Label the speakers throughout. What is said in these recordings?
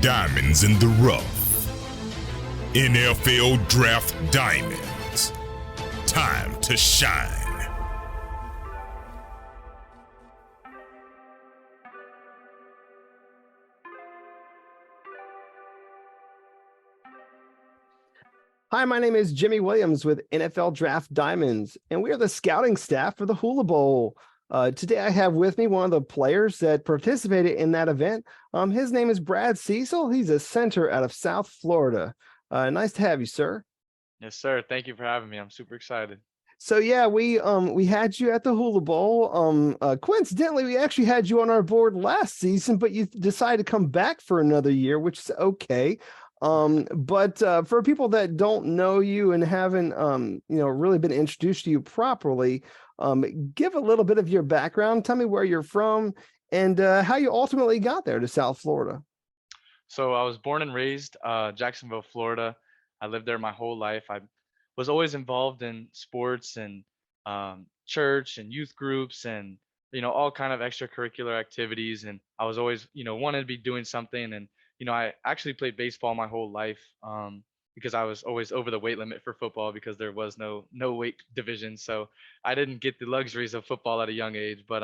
Speaker 1: diamonds in the rough. NFL Draft Diamonds. Time to shine.
Speaker 2: Hi, my name is Jimmy Williams with NFL Draft Diamonds, and we are the scouting staff for the Hula Bowl. Today, I have with me one of the players that participated in that event. His name is Brad Cecil. He's a center out of South Florida. Nice to have you, sir.
Speaker 3: Yes, sir. Thank you for having me. I'm super excited.
Speaker 2: So yeah, we had you at the Hula Bowl. Coincidentally, we actually had you on our board last season, but you decided to come back for another year, which is okay. But for people that don't know you and haven't really been introduced to you properly, give a little bit of your background. Tell me where you're from and how you ultimately got there to South Florida.
Speaker 3: So I was born and raised Jacksonville, Florida. I lived there my whole life. I was always involved in sports and church and youth groups and all kind of extracurricular activities. And I was always wanted to be doing something. And I actually played baseball my whole life because I was always over the weight limit for football because there was no weight division. So I didn't get the luxuries of football at a young age. But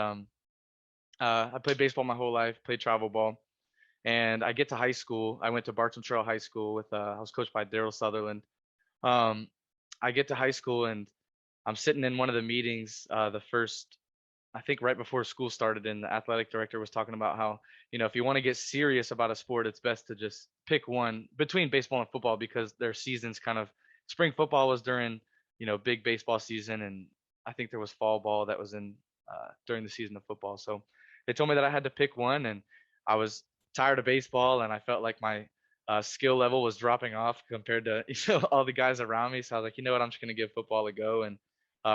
Speaker 3: I played baseball my whole life, played travel ball. And I get to high school. I went to Bartram Trail High School with I was coached by Daryl Sutherland. Um, I get to high school and I'm sitting in one of the meetings, the first, I think right before school started, and the athletic director was talking about how, if you want to get serious about a sport, it's best to just pick one between baseball and football because their seasons kind of, spring football was during, big baseball season. And I think there was fall ball that was in during the season of football. So they told me that I had to pick one, and I was tired of baseball and I felt like my skill level was dropping off compared to all the guys around me. So I was like, you know what, I'm just gonna give football a go. And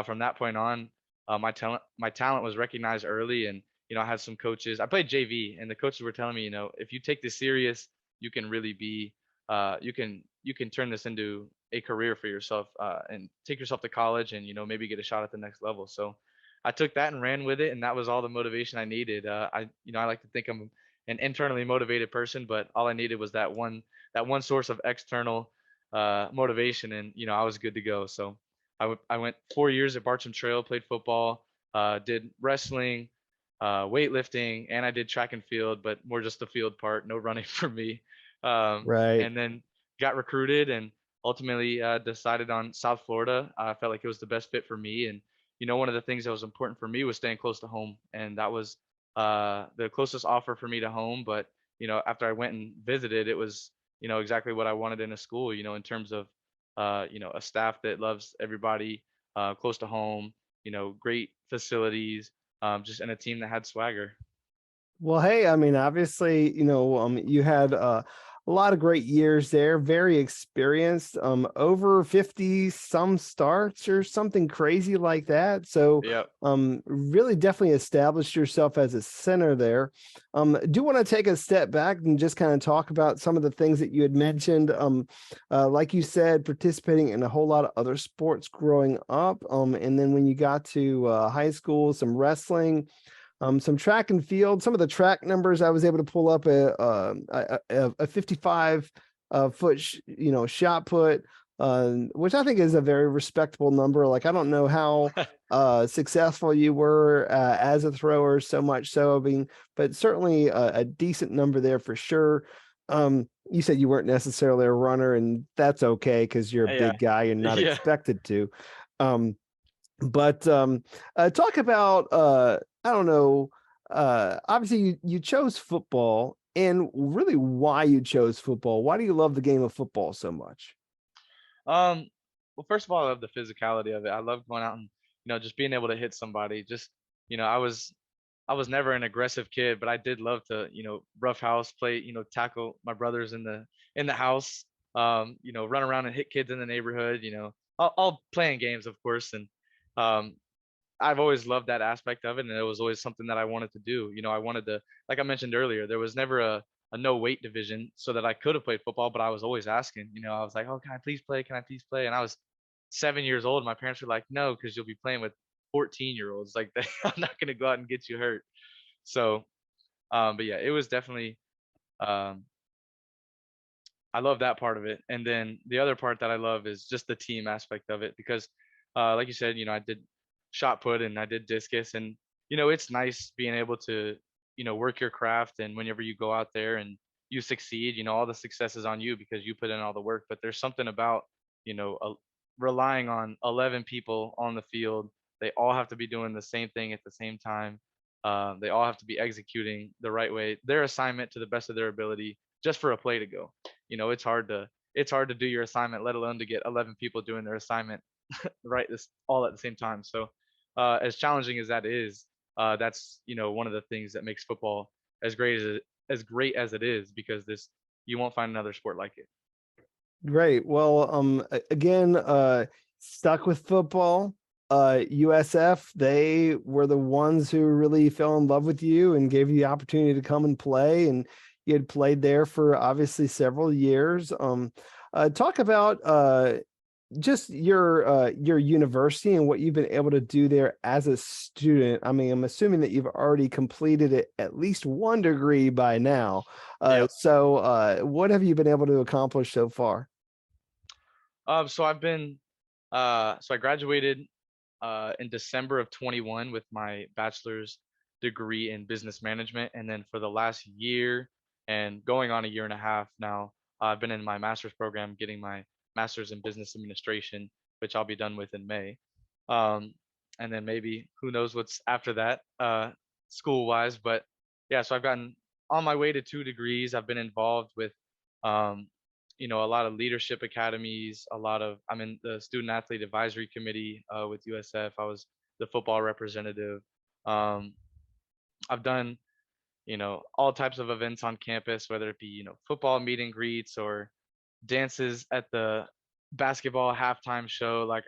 Speaker 3: from that point on, my talent was recognized early. And I had some coaches. I played JV, and the coaches were telling me, if you take this serious, you can really be, you can turn this into a career for yourself and take yourself to college and maybe get a shot at the next level. So I took that and ran with it, and that was all the motivation I needed. I like to think I'm an internally motivated person, but all I needed was that one source of external motivation, and I was good to go. So I went 4 years at Bartram Trail, played football, did wrestling, weightlifting, and I did track and field, but more just the field part, no running for me.
Speaker 2: Right.
Speaker 3: And then got recruited and ultimately decided on South Florida. I felt like it was the best fit for me, and one of the things that was important for me was staying close to home, and that was the closest offer for me to home. But after I went and visited, it was exactly what I wanted in a school. In terms of a staff that loves everybody, close to home. Great facilities, just and a team that had swagger.
Speaker 2: Well, hey, I mean, obviously, you had a lot of great years there, very experienced, over 50 some starts or something crazy like that. So,
Speaker 3: Yep.
Speaker 2: really definitely established yourself as a center there. Do want to take a step back and just kind of talk about some of the things that you had mentioned. Like you said, participating in a whole lot of other sports growing up. And then when you got to high school, some wrestling, some track and field. Some of the track numbers I was able to pull up a 55 foot shot put, which I think is a very respectable number. Like, I don't know how successful you were as a thrower, so much so, I mean, but certainly a decent number there for sure. You said you weren't necessarily a runner, and that's okay because you're a
Speaker 3: Yeah.
Speaker 2: big guy and not
Speaker 3: Yeah.
Speaker 2: expected to. But talk about I don't know, obviously you chose football, and really why you chose football. Why do you love the game of football so much?
Speaker 3: Well, first of all, I love the physicality of it. I love going out and just being able to hit somebody. Just I was never an aggressive kid, but I did love to rough house play, tackle my brothers in the house, run around and hit kids in the neighborhood, all playing games, of course. And um, I've always loved that aspect of it, and it was always something that I wanted to do. I wanted to, like I mentioned earlier, there was never a no weight division so that I could have played football, but I was always asking. I was like, "Oh, can I please play? Can I please play?" And I was 7 years old. And my parents were like, "No, because you'll be playing with 14-year-olds. Like, I'm not gonna go out and get you hurt." So, but yeah, it was definitely um, I love that part of it. And then the other part that I love is just the team aspect of it because, like you said, I did shot put and I did discus, and it's nice being able to, work your craft, and whenever you go out there and you succeed, all the success is on you because you put in all the work. But there's something about, you know, a, relying on 11 people on the field. They all have to be doing the same thing at the same time. They all have to be executing the right way, their assignment to the best of their ability, just for a play to go. It's hard to do your assignment, let alone to get 11 people doing their assignment right this all at the same time. So as challenging as that is, that's one of the things that makes football as great as it is, because this you won't find another sport like it.
Speaker 2: Great. Well, again, stuck with football. USF, they were the ones who really fell in love with you and gave you the opportunity to come and play. And you had played there for obviously several years. Talk about just your university and what you've been able to do there as a student. I mean, I'm assuming that you've already completed it at least one degree by now.
Speaker 3: Yep.
Speaker 2: So what have you been able to accomplish so far?
Speaker 3: So I graduated in December of 21 with my bachelor's degree in business management, and then for the last year and going on a year and a half now, I've been in my master's program, getting my master's in business administration, which I'll be done with in May. Um, and then maybe who knows what's after that, school wise. But yeah, so I've gotten on my way to 2 degrees. I've been involved with um, a lot of leadership academies. I'm in the student athlete advisory committee with USF. I was the football representative. Um, I've done all types of events on campus, whether it be football meet and greets or dances at the basketball halftime show. Like,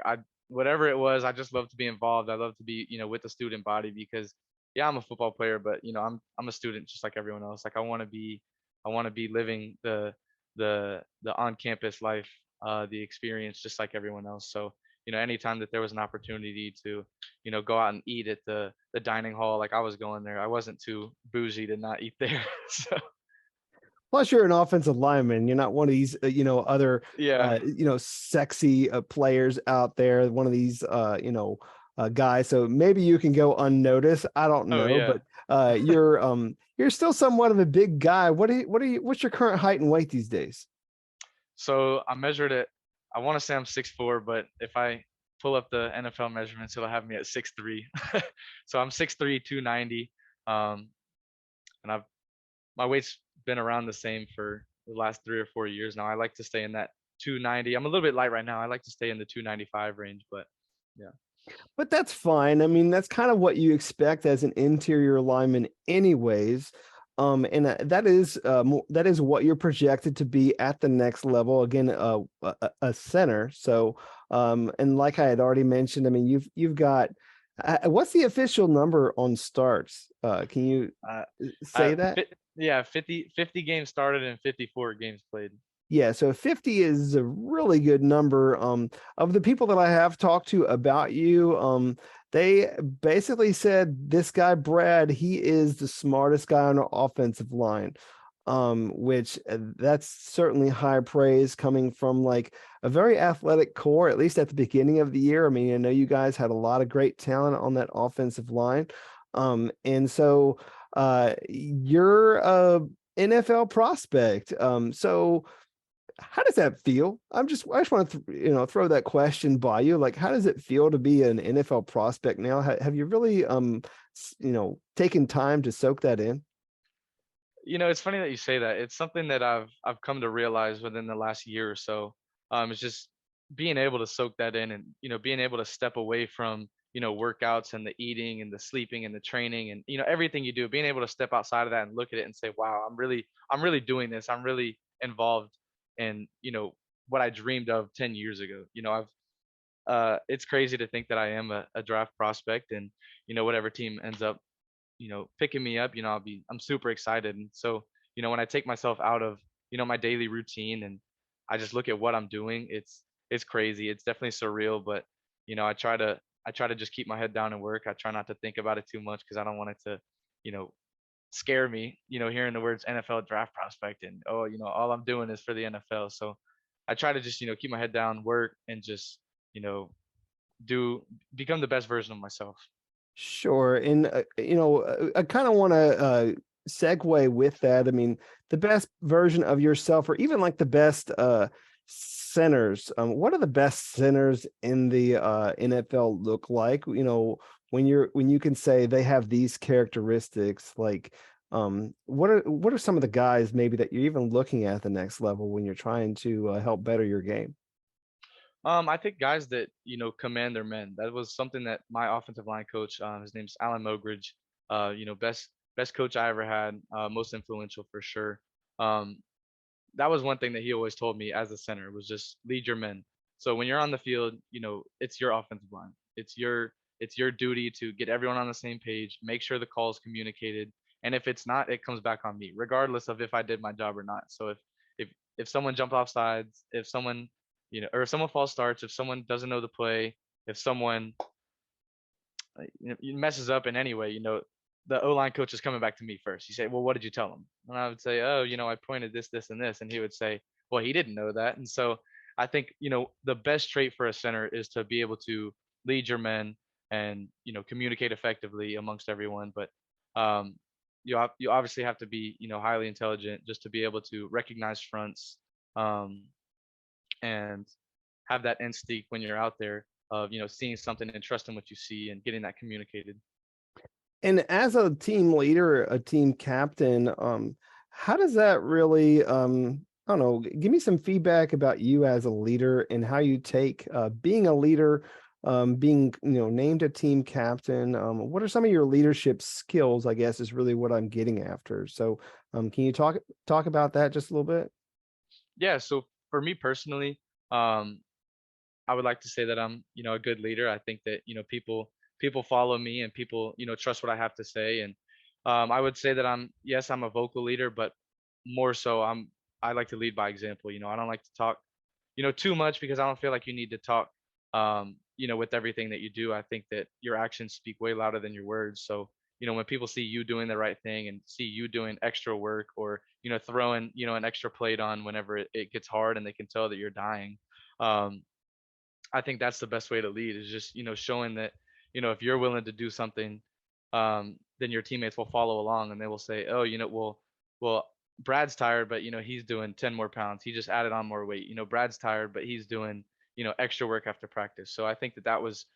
Speaker 3: whatever it was, I just love to be involved. I love to be with the student body, because yeah, I'm a football player, but I'm a student just like everyone else. Like, I want to be living the on campus life, the experience, just like everyone else. So anytime that there was an opportunity to go out and eat at the dining hall, like, I was going there. I wasn't too bougie to not eat there. So
Speaker 2: Plus, you're an offensive lineman. You're not one of these, other,
Speaker 3: yeah.
Speaker 2: sexy players out there. One of these, guys. So maybe you can go unnoticed. I don't
Speaker 3: Oh
Speaker 2: know,
Speaker 3: yeah.
Speaker 2: but you're still somewhat of a big guy. What's your current height and weight these days?
Speaker 3: So I measured it. I want to say I'm 6'4", but if I pull up the NFL measurements, it'll have me at 6'3". So I'm 6'3", 290. And my weight's been around the same for the last 3 or 4 years now. I like to stay in that 290. I'm a little bit light right now. I like to stay in the 295 range, but yeah.
Speaker 2: But that's fine. I mean, that's kind of what you expect as an interior lineman, anyways. And that is what you're projected to be at the next level. Again, a center. So, and like I had already mentioned, I mean, you've got what's the official number on starts? Can you
Speaker 3: Uh,
Speaker 2: say that?
Speaker 3: yeah, 50 games started and 54 games played.
Speaker 2: Yeah, so 50 is a really good number. Of the people that I have talked to about you, they basically said this guy, Brad, he is the smartest guy on the offensive line. Which that's certainly high praise coming from like a very athletic core, at least at the beginning of the year. I mean, I know you guys had a lot of great talent on that offensive line. And so you're a NFL prospect. So how does that feel? I just want to, throw that question by you. Like, how does it feel to be an NFL prospect now? Have you really, taken time to soak that in?
Speaker 3: It's funny that you say that. It's something that I've come to realize within the last year or so. It's just being able to soak that in, and being able to step away from workouts and the eating and the sleeping and the training and everything you do. Being able to step outside of that and look at it and say, "Wow, I'm really doing this. I'm really involved in what I dreamed of 10 years ago." I've It's crazy to think that I am a draft prospect, and whatever team ends up picking me up, I'm super excited. And so, when I take myself out of, my daily routine, and I just look at what I'm doing, it's crazy. It's definitely surreal, but I try to just keep my head down and work. I try not to think about it too much because I don't want it to, you know, scare me, hearing the words NFL draft prospect and, oh, all I'm doing is for the NFL. So I try to just, keep my head down, work, and just, you know, do become the best version of myself.
Speaker 2: Sure. And, I kind of want to segue with that. I mean, the best version of yourself, or even like the best centers. What are the best centers in the NFL look like? When you can say they have these characteristics, like, what are some of the guys maybe that you're even looking at the next level when you're trying to help better your game?
Speaker 3: I think guys that command their men. That was something that my offensive line coach, his name's Alan Mogridge, best coach I ever had, most influential for sure. Um, that was one thing that he always told me as a center was just lead your men. So when you're on the field, it's your offensive line. It's your duty to get everyone on the same page, make sure the call is communicated, and if it's not, it comes back on me, regardless of if I did my job or not. So if if someone jumps off sides, if someone or if someone false starts, if someone doesn't know the play, if someone messes up in any way, the O line coach is coming back to me first. He say, "Well, what did you tell him?" And I would say, "Oh, I pointed this, this, and this," and he would say, "Well, he didn't know that." And so I think the best trait for a center is to be able to lead your men and communicate effectively amongst everyone. But um, you obviously have to be highly intelligent just to be able to recognize fronts, um, and have that instinct when you're out there of seeing something and trusting what you see and getting that communicated.
Speaker 2: And as a team leader, a team captain, how does that really, I don't know, give me some feedback about you as a leader and how you take being a leader, being, named a team captain. What are some of your leadership skills, I guess, is really what I'm getting after. So, can you talk about that just a little bit?
Speaker 3: Yeah, so for me personally, um, I would like to say that I'm, a good leader. I think that, people follow me and people, trust what I have to say. And I would say that yes, I'm a vocal leader, but more so I like to lead by example. I don't like to talk, too much because I don't feel like you need to talk, with everything that you do. I think that your actions speak way louder than your words. So, when people see you doing the right thing and see you doing extra work or, throwing, an extra plate on whenever it gets hard and they can tell that you're dying. Um, I think that's the best way to lead is just, showing that, if you're willing to do something, then your teammates will follow along and they will say, oh, well, Brad's tired, but he's doing 10 more pounds. He just added on more weight. Brad's tired, but he's doing, extra work after practice. So I think that was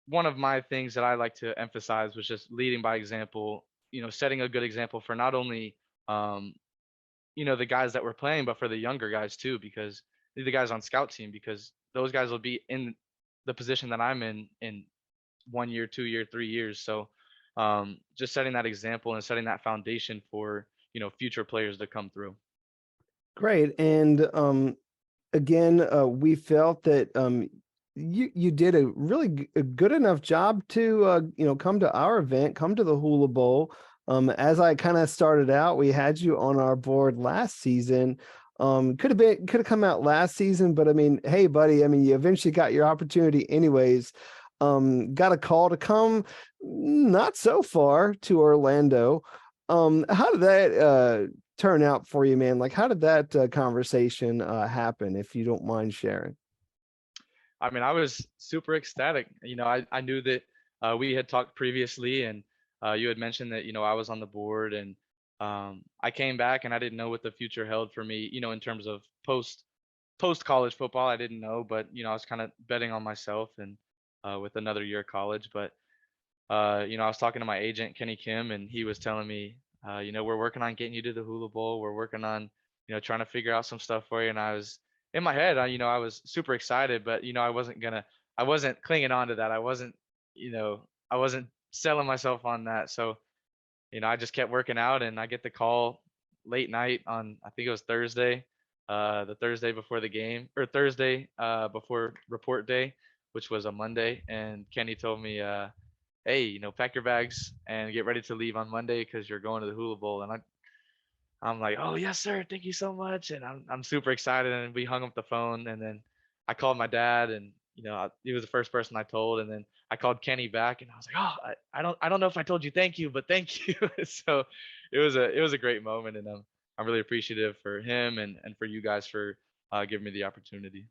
Speaker 3: one of my things that I like to emphasize was just leading by example, setting a good example for not only, um, the guys that were playing, but for the younger guys too, because the guys on scout team, because those guys will be in the position that I'm in 1 year, 2 year, 3 years. So just setting that example and setting that foundation for future players to come through.
Speaker 2: Great. And again, we felt that you did a really a good enough job to come to our event, come to the Hula Bowl. As I kind of started out, we had you on our board last season. Could have come out last season, but I mean, hey, buddy, I mean, you eventually got your opportunity anyways. Got a call to come not so far to Orlando. How did that turn out for you, man? Like, how did that conversation happen, if you don't mind sharing?
Speaker 3: I mean, I was super ecstatic. I knew that we had talked previously, and you had mentioned that I was on the board, and I came back, and I didn't know what the future held for me. In terms of post college football, I didn't know, but I was kind of betting on myself and with another year of college. But I was talking to my agent Kenny Kim, and he was telling me, we're working on getting you to the Hula Bowl. We're working on, trying to figure out some stuff for you. And I was in my head, I was super excited, but I wasn't clinging on to that. I wasn't selling myself on that. So, I just kept working out, and I get the call late night on, I think it was Thursday, the Thursday before the game, or Thursday before report day, which was a Monday. And Kenny told me, hey, pack your bags and get ready to leave on Monday because you're going to the Hula Bowl. And I'm like, oh yes, sir, thank you so much. And I'm super excited. And we hung up the phone, and then I called my dad, and he was the first person I told, and then I called Kenny back, and I was like, oh, I don't know if I told you thank you, but thank you. So it was a great moment, and I'm really appreciative for him and for you guys for giving me the opportunity.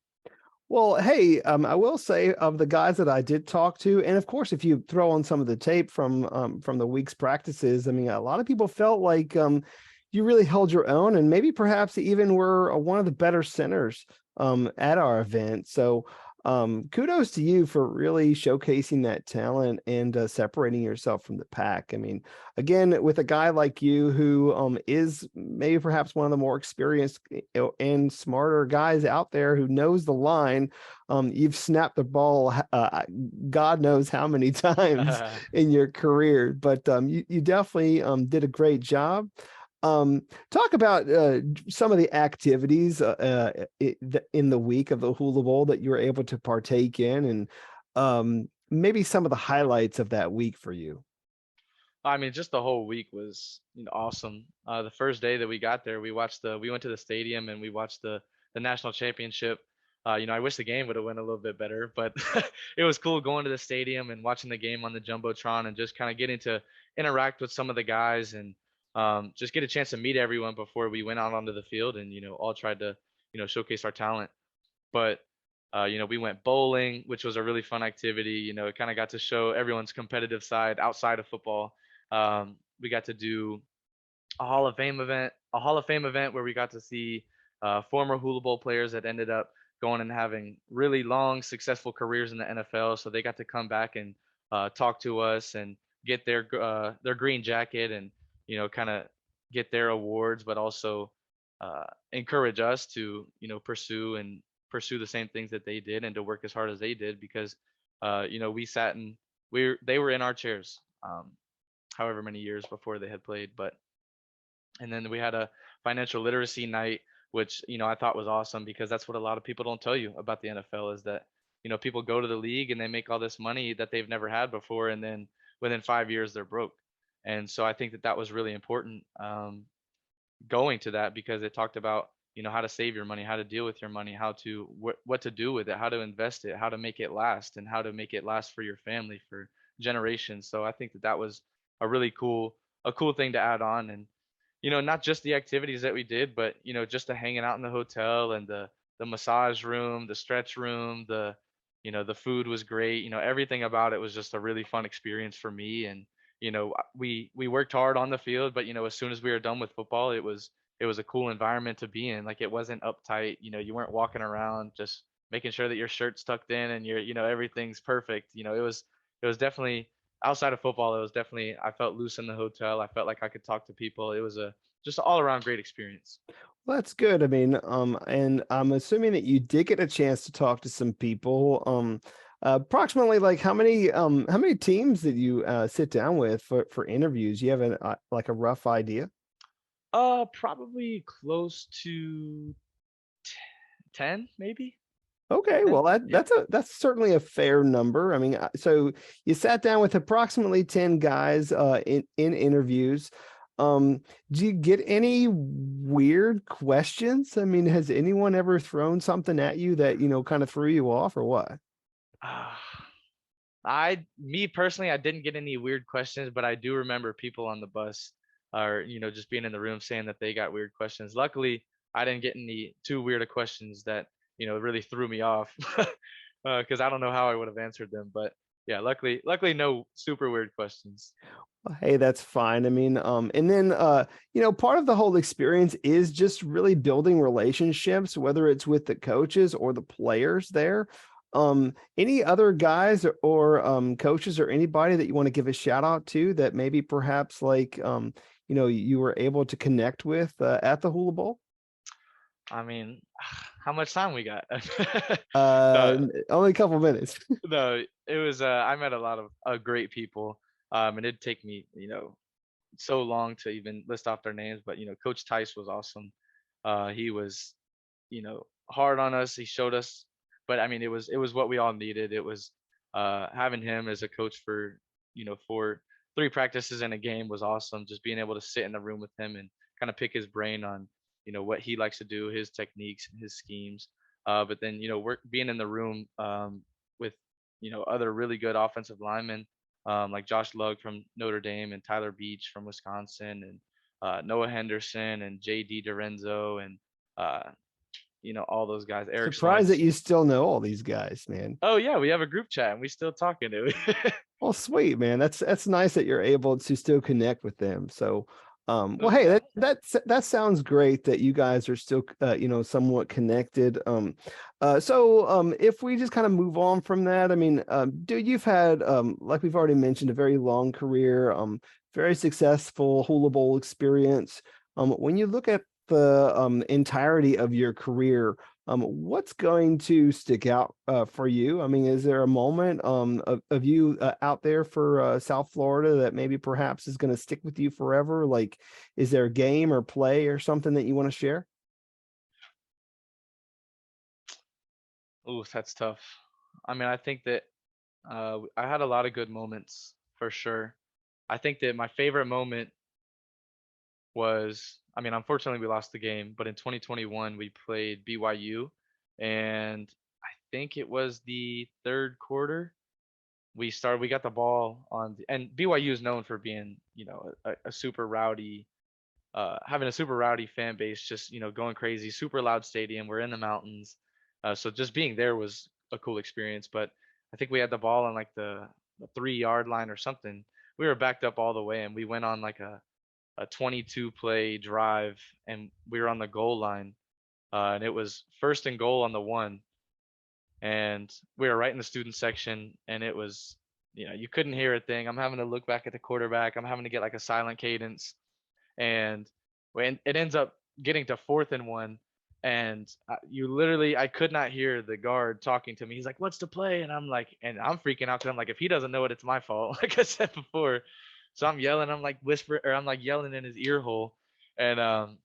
Speaker 2: Well, hey, I will say of the guys that I did talk to, and of course, if you throw on some of the tape from the week's practices, I mean, a lot of people felt like you really held your own, and maybe perhaps even were one of the better centers at our event. So, kudos to you for really showcasing that talent and separating yourself from the pack. I mean, again, with a guy like you who is maybe perhaps one of the more experienced and smarter guys out there who knows the line, you've snapped the ball God knows how many times in your career, but you definitely did a great job. Talk about some of the activities in the week of the Hula Bowl that you were able to partake in, and maybe some of the highlights of that week for you.
Speaker 3: I mean, just the whole week was awesome. The first day that we got there, we went to the stadium and we watched the national championship. I wish the game would have went a little bit better, but it was cool going to the stadium and watching the game on the jumbotron and just kind of getting to interact with some of the guys and just get a chance to meet everyone before we went out onto the field and all tried to showcase our talent. But we went bowling, which was a really fun activity. It kind of got to show everyone's competitive side outside of football. We got to do a Hall of Fame event where we got to see former Hula Bowl players that ended up going and having really long, successful careers in the NFL. So they got to come back and talk to us and get their green jacket and kind of get their awards, but also encourage us to pursue the same things that they did and to work as hard as they did because we sat and they were in our chairs however many years before they had played. But and then we had a financial literacy night, which I thought was awesome because that's what a lot of people don't tell you about the NFL is that people go to the league and they make all this money that they've never had before, and then within 5 years they're broke. And so I think that that was really important going to that because it talked about how to save your money, how to deal with your money, how to what to do with it, how to invest it, how to make it last, and how to make it last for your family for generations. So I think that that was a cool thing to add on, and not just the activities that we did, but just the hanging out in the hotel and the massage room, the stretch room, the food was great. Everything about it was just a really fun experience for me. And we worked hard on the field, but as soon as we were done with football, it was a cool environment to be in. Like it wasn't uptight. You weren't walking around just making sure that your shirt's tucked in and everything's perfect. It was definitely outside of football. It was definitely I felt loose in the hotel. I felt like I could talk to people. It was a just an all around great experience.
Speaker 2: Well, that's good. I mean, and I'm assuming that you did get a chance to talk to some people. Approximately like how many teams did you sit down with for interviews? You have like a rough idea?
Speaker 3: Probably close to 10, maybe.
Speaker 2: Okay,
Speaker 3: 10.
Speaker 2: well
Speaker 3: Yeah.
Speaker 2: that's certainly a fair number. I mean, so you sat down with approximately 10 guys in interviews. Um, do you get any weird questions? I mean, has anyone ever thrown something at you that, kind of threw you off or what?
Speaker 3: Uh, me personally, I didn't get any weird questions, but I do remember people on the bus or, just being in the room saying that they got weird questions. Luckily, I didn't get any too weird of questions that, really threw me off because I don't know how I would have answered them. But yeah, luckily, no super weird questions.
Speaker 2: Well, hey, that's fine. I mean, and then part of the whole experience is just really building relationships, whether it's with the coaches or the players there. Any other guys or coaches or anybody that you want to give a shout out to that maybe perhaps like you were able to connect with at the Hula Bowl?
Speaker 3: I mean, how much time we got?
Speaker 2: Uh,
Speaker 3: No,
Speaker 2: only a couple minutes.
Speaker 3: no, it was. I met a lot of great people, and it'd take me, so long to even list off their names. But Coach Tice was awesome. He was, hard on us. He showed us, but I mean, it was what we all needed. It was having him as a coach for 3 practices in a game was awesome. Just being able to sit in the room with him and kind of pick his brain on what he likes to do, his techniques, his schemes. But then work being in the room other really good offensive linemen, like Josh Lugg from Notre Dame and Tyler Beach from Wisconsin and Noah Henderson and J.D. Dorenzo and uh, all those guys. Eric
Speaker 2: Surprised that
Speaker 3: Swinks.
Speaker 2: you still know all these guys, man.
Speaker 3: Oh yeah, we have a group chat and we still talking to it.
Speaker 2: Well, sweet, man. That's nice that you're able to still connect with them. So, well,
Speaker 3: No
Speaker 2: hey,
Speaker 3: doubt.
Speaker 2: that sounds great that you guys are still, somewhat connected. So if we just kind of move on from that, I mean, dude, you've had, like we've already mentioned, a very long career, very successful Hula Bowl experience. When you look at the entirety of your career, what's going to stick out for you? I mean, is there a moment of you out there for South Florida that maybe perhaps is going to stick with you forever? Like, is there a game or play or something that you want to share?
Speaker 3: Ooh, that's tough. I mean, I think that I had a lot of good moments for sure. I think that my favorite moment was, I mean, unfortunately we lost the game, but in 2021 we played BYU, and I think it was the third quarter. We got the ball and BYU is known for being, a super rowdy, having a super rowdy fan base, just, going crazy, super loud stadium. We're in the mountains. So just being there was a cool experience. But I think we had the ball on like the 3 yard line or something. We were backed up all the way and we went on like a 22 play drive and we were on the goal line. And it was first and goal on the 1. And we were right in the student section and it was, you couldn't hear a thing. I'm having to look back at the quarterback. I'm having to get like a silent cadence, and when it ends up getting to 4th and 1, and I could not hear the guard talking to me. He's like, "What's the play?" And I'm like, and I'm freaking out because I'm like, if he doesn't know it, it's my fault. Like I said before, so I'm yelling, I'm like I'm like yelling in his ear hole, and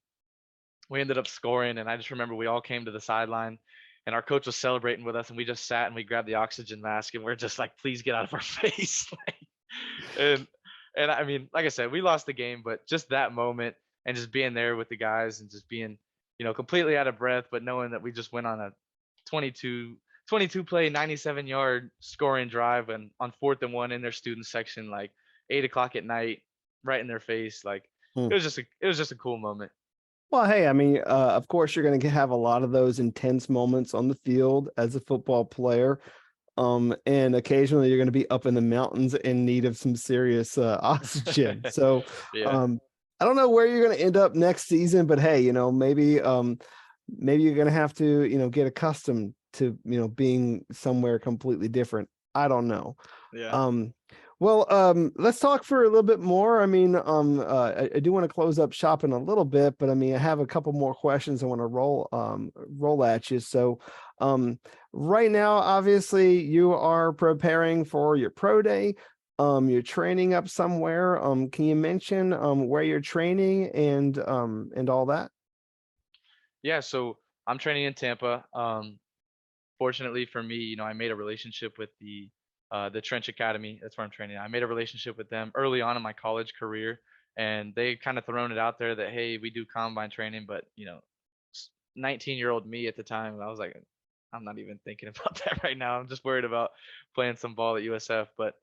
Speaker 3: we ended up scoring. And I just remember we all came to the sideline. And our coach was celebrating with us, and we just sat and we grabbed the oxygen mask, and we're just like, "Please get out of our face!" and and I mean, like I said, we lost the game, but just that moment and just being there with the guys and just being, completely out of breath, but knowing that we just went on a 22 play, 97-yard scoring drive and on 4th and 1 in their student section, like 8 o'clock at night, right in their face. Like
Speaker 2: Hmm.
Speaker 3: it was just a cool moment.
Speaker 2: Well, hey, I mean, of course, you're going to have a lot of those intense moments on the field as a football player. And occasionally you're going to be up in the mountains in need of some serious oxygen. So,
Speaker 3: Yeah.
Speaker 2: um, I don't know where you're going to end up next season, but hey, maybe you're going to have to, get accustomed to, being somewhere completely different. I don't know.
Speaker 3: Yeah.
Speaker 2: Um, well, let's talk for a little bit more. I mean, I do want to close up shop in a little bit, but I mean, I have a couple more questions I want to roll at you. So, right now, obviously, you are preparing for your pro day. You're training up somewhere. Can you mention where you're training and all that?
Speaker 3: Yeah. So I'm training in Tampa. Fortunately for me, I made a relationship with the Trench Academy. That's where I'm training. I made a relationship with them early on in my college career, and they kind of thrown it out there that, hey, we do combine training, but 19-year-old me at the time, I was like, I'm not even thinking about that right now. I'm just worried about playing some ball at USF. But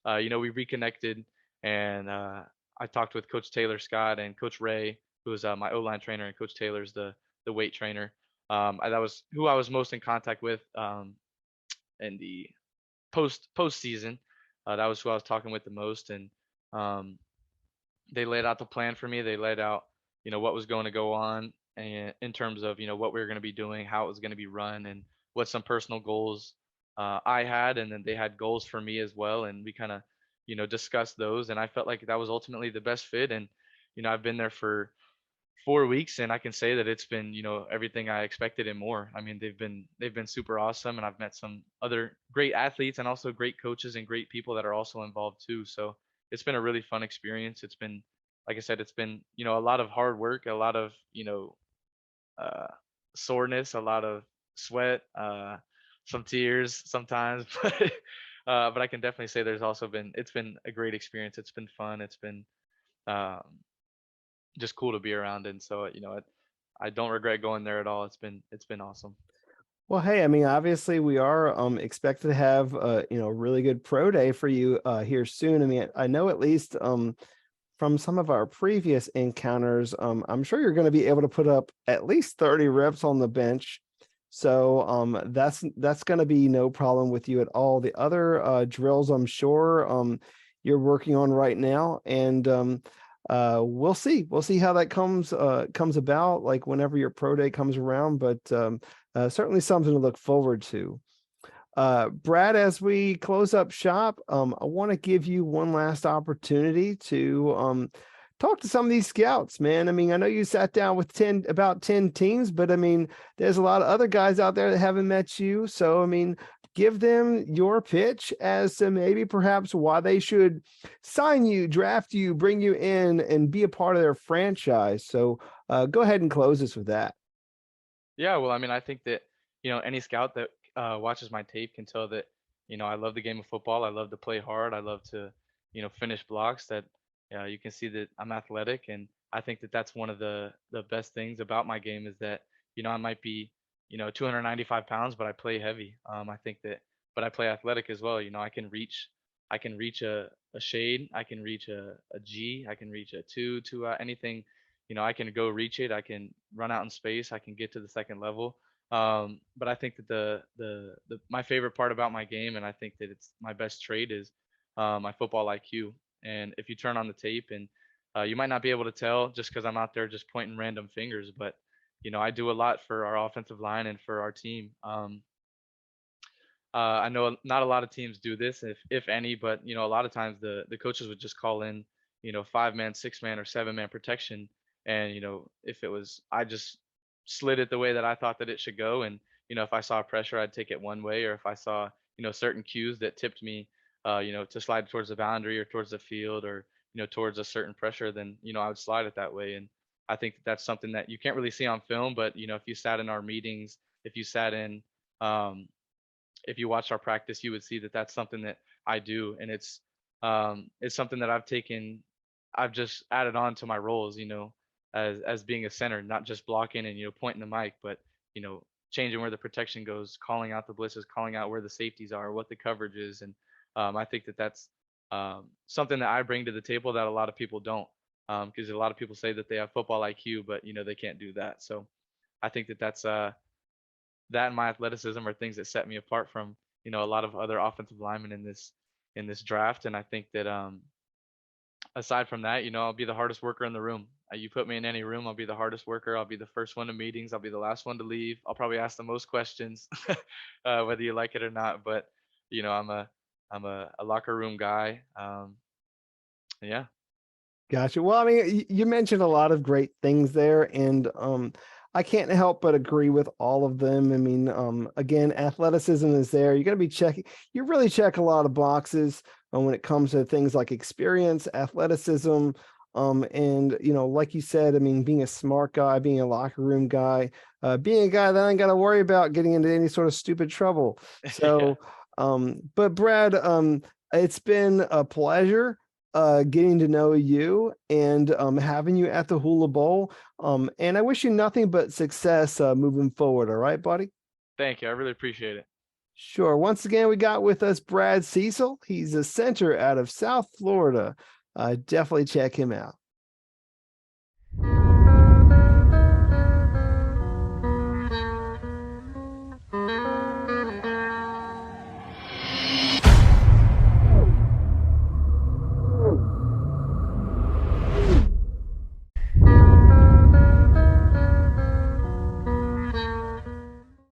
Speaker 3: we reconnected, and I talked with Coach Taylor Scott and Coach Ray, who is my O-line trainer, and Coach Taylor's the weight trainer. That was who I was most in contact with in the postseason. That was who I was talking with the most, and um, they laid out the plan for me. They laid out, what was going to go on, and in terms of, what we were going to be doing, how it was going to be run, and what some personal goals I had, and then they had goals for me as well, and we kind of, discussed those, and I felt like that was ultimately the best fit, and I've been there for 4 weeks, and I can say that it's been, everything I expected and more. I mean, they've been super awesome, and I've met some other great athletes and also great coaches and great people that are also involved too. So it's been a really fun experience. It's been, like I said, it's been, a lot of hard work, a lot of, uh, soreness, a lot of sweat, some tears sometimes, but I can definitely say it's been a great experience. It's been fun. It's been, um, just cool to be around, and so I don't regret going there at all. It's been awesome.
Speaker 2: Well, hey, I mean, obviously we are expected to have a really good pro day for you here soon. I mean, I know at least from some of our previous encounters, I'm sure you're going to be able to put up at least 30 reps on the bench. So that's going to be no problem with you at all. The other drills, I'm sure you're working on right now, and we'll see. We'll see how that comes about, like whenever your pro day comes around. But certainly something to look forward to. Brad, as we close up shop, I want to give you one last opportunity to talk to some of these scouts, man. I mean, I know you sat down with about 10 teams, but I mean, there's a lot of other guys out there that haven't met you. So, I mean, give them your pitch as to maybe perhaps why they should sign you, draft you, bring you in, and be a part of their franchise. So go ahead and close us with that.
Speaker 3: Yeah, well, I mean, I think that, any scout that watches my tape can tell that, I love the game of football. I love to play hard. I love to, finish blocks. That you can see that I'm athletic, and I think that that's one of the best things about my game is that, I might be, 295 pounds, but I play heavy. I think that, but I play athletic as well. I can reach a shade. I can reach a G. I can reach a two to anything. I can go reach it. I can run out in space. I can get to the second level. But I think that my favorite part about my game, and I think that it's my best trait, is my football IQ. And if you turn on the tape, and you might not be able to tell just because I'm out there just pointing random fingers, but I do a lot for our offensive line and for our team. I know not a lot of teams do this, if any, but a lot of times the coaches would just call in, 5-man, 6-man, or 7-man protection, and if it was, I just slid it the way that I thought that it should go, and if I saw pressure, I'd take it one way, or if I saw certain cues that tipped me, to slide towards the boundary or towards the field or towards a certain pressure, then I would slide it that way, and I think that that's something that you can't really see on film, but if you sat in our meetings, if you sat in um, if you watched our practice, you would see that that's something that I do, and it's something that I've just added on to my roles, as being a center, not just blocking and pointing the mic, but changing where the protection goes, calling out the blitzes, calling out where the safeties are, what the coverage is, and I think that that's something that I bring to the table that a lot of people don't, because a lot of people say that they have football IQ, but they can't do that. So I think that that and my athleticism are things that set me apart from a lot of other offensive linemen in this draft. And I think that aside from that, I'll be the hardest worker in the room. You put me in any room, I'll be the hardest worker. I'll be the first one to meetings. I'll be the last one to leave. I'll probably ask the most questions, whether you like it or not. But I'm a locker room guy. Yeah.
Speaker 2: Gotcha. Well, I mean, you mentioned a lot of great things there, and I can't help but agree with all of them. I mean, again, athleticism is there. You're going to be checking. You really check a lot of boxes when it comes to things like experience, athleticism, and like you said, I mean, being a smart guy, being a locker room guy, being a guy that ain't got to worry about getting into any sort of stupid trouble. So, but Brad, it's been a pleasure getting to know you and having you at the Hula Bowl. And I wish you nothing but success moving forward. All right, buddy?
Speaker 3: Thank you. I really appreciate it.
Speaker 2: Sure. Once again, we got with us Brad Cecil. He's a center out of South Florida. Definitely check him out.